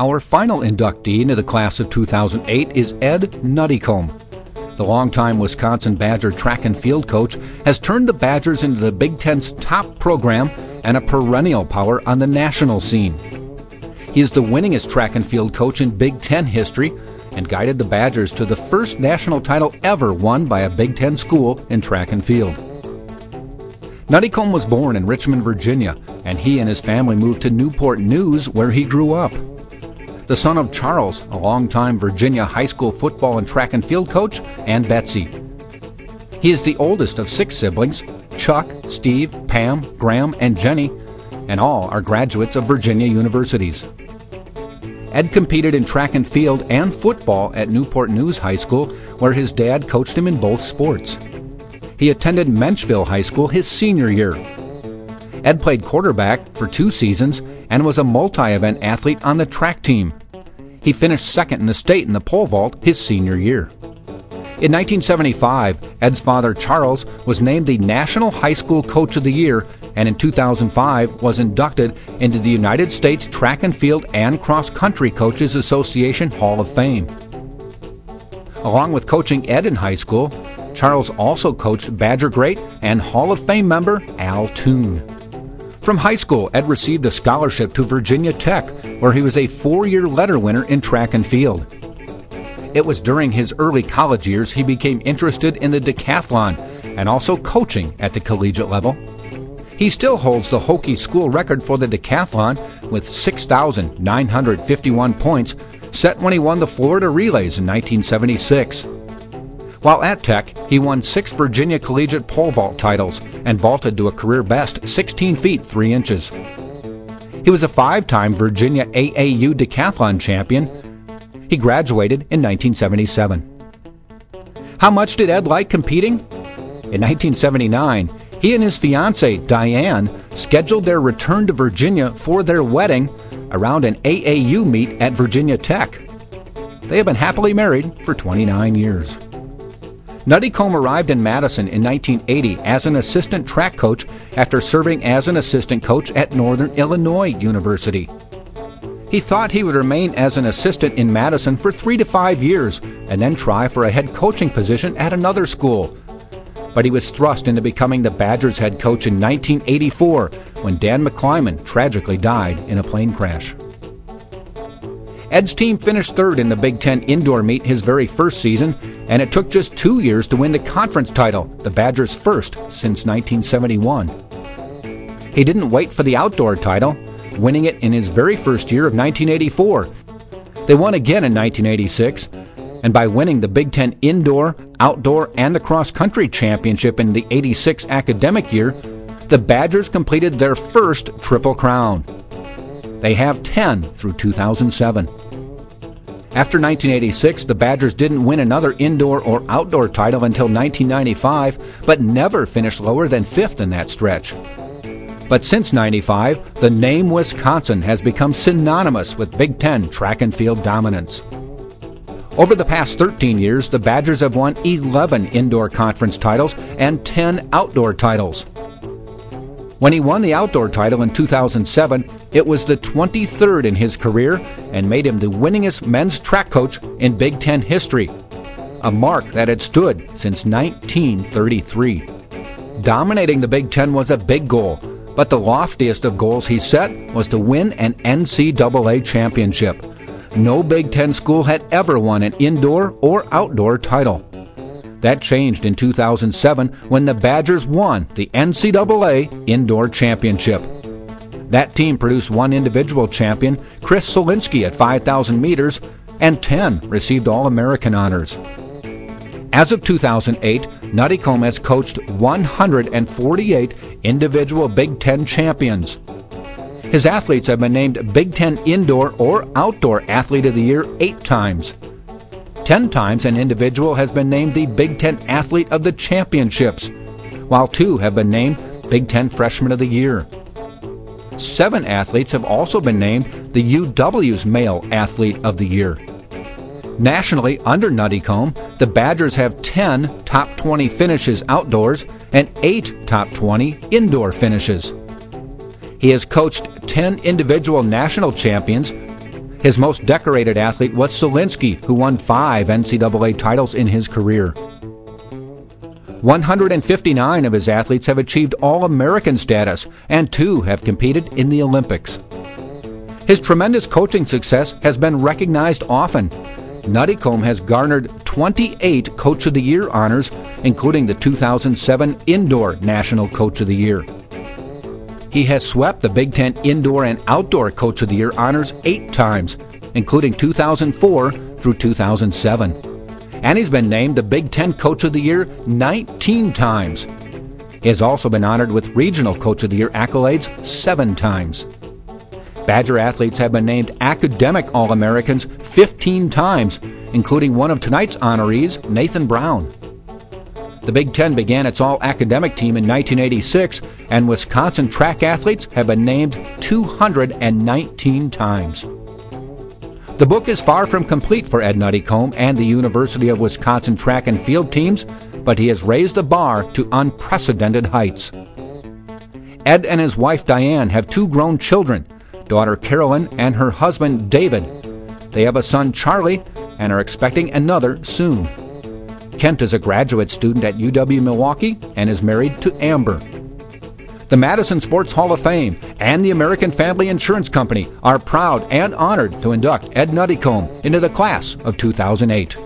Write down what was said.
Our final inductee into the class of 2008 is Ed Nuttycombe. The longtime Wisconsin Badger track and field coach has turned the Badgers into the Big Ten's top program and a perennial power on the national scene. He is the winningest track and field coach in Big Ten history and guided the Badgers to the first national title ever won by a Big Ten school in track and field. Nuttycombe was born in Richmond, Virginia, and he and his family moved to Newport News, where he grew up. The son of Charles, a longtime Virginia high school football and track and field coach, and Betsy. He is the oldest of 6 siblings: Chuck, Steve, Pam, Graham, and Jenny, and all are graduates of Virginia universities. Ed competed in track and field and football at Newport News High School, where his dad coached him in both sports. He attended Menchville High School his senior year. Ed played quarterback for 2 seasons and was a multi-event athlete on the track team. He finished second in the state in the pole vault his senior year. In 1975, Ed's father, Charles, was named the National High School Coach of the Year, and in 2005 was inducted into the United States Track and Field and Cross Country Coaches Association Hall of Fame. Along with coaching Ed in high school, Charles also coached Badger great and Hall of Fame member Al Toon. From high school, Ed received a scholarship to Virginia Tech, where he was a 4-year letter winner in track and field. It was during his early college years he became interested in the decathlon and also coaching at the collegiate level. He still holds the Hokie school record for the decathlon with 6,951 points, set when he won the Florida Relays in 1976. While at Tech, he won 6 Virginia collegiate pole vault titles and vaulted to a career best 16 feet 3 inches. He was a 5-time Virginia AAU decathlon champion. He graduated in 1977. How much did Ed like competing? In 1979, he and his fiancée, Diane, scheduled their return to Virginia for their wedding around an AAU meet at Virginia Tech. They have been happily married for 29 years. Nuttycombe arrived in Madison in 1980 as an assistant track coach after serving as an assistant coach at Northern Illinois University. He thought he would remain as an assistant in Madison for 3 to 5 years and then try for a head coaching position at another school. But he was thrust into becoming the Badgers head coach in 1984 when Dan McClyman tragically died in a plane crash. Ed's team finished 3rd in the Big Ten indoor meet his very first season, and it took just 2 years to win the conference title, the Badgers' first since 1971. He didn't wait for the outdoor title, winning it in his very first year of 1984. They won again in 1986, and by winning the Big Ten indoor, outdoor, and the cross-country championship in the 86 academic year, the Badgers completed their first Triple Crown. They have 10 through 2007. After 1986, the Badgers didn't win another indoor or outdoor title until 1995, but never finished lower than 5th in that stretch. But since '95, the name Wisconsin has become synonymous with Big Ten track and field dominance. Over the past 13 years, the Badgers have won 11 indoor conference titles and 10 outdoor titles. When he won the outdoor title in 2007, it was the 23rd in his career and made him the winningest men's track coach in Big Ten history, a mark that had stood since 1933. Dominating the Big Ten was a big goal, but the loftiest of goals he set was to win an NCAA championship. No Big Ten school had ever won an indoor or outdoor title. That changed in 2007 when the Badgers won the NCAA Indoor Championship. That team produced 1 individual champion, Chris Solinsky, at 5,000 meters, and 10 received All-American honors. As of 2008, Nuttycombe has coached 148 individual Big Ten champions. His athletes have been named Big Ten Indoor or Outdoor Athlete of the Year 8 times. 10 times an individual has been named the Big Ten Athlete of the Championships, while 2 have been named Big Ten Freshman of the Year. 7 athletes have also been named the UW's Male Athlete of the Year. Nationally, under Nuttycombe, the Badgers have 10 top 20 finishes outdoors and 8 top 20 indoor finishes. He has coached 10 individual national champions, His most decorated athlete was Solinsky, who won 5 NCAA titles in his career. 159 of his athletes have achieved All-American status, and 2 have competed in the Olympics. His tremendous coaching success has been recognized often. Nuttycombe has garnered 28 Coach of the Year honors, including the 2007 Indoor National Coach of the Year. He has swept the Big Ten Indoor and Outdoor Coach of the Year honors 8 times, including 2004 through 2007. And he's been named the Big Ten Coach of the Year 19 times. He has also been honored with Regional Coach of the Year accolades 7 times. Badger athletes have been named Academic All-Americans 15 times, including one of tonight's honorees, Nathan Brown. The Big Ten began its all-academic team in 1986, and Wisconsin track athletes have been named 219 times. The book is far from complete for Ed Nuttycombe and the University of Wisconsin track and field teams, but he has raised the bar to unprecedented heights. Ed and his wife Diane have 2 grown children, daughter Carolyn and her husband David. They have a son Charlie and are expecting another soon. Kent is a graduate student at UW-Milwaukee and is married to Amber. The Madison Sports Hall of Fame and the American Family Insurance Company are proud and honored to induct Ed Nuttycombe into the class of 2008.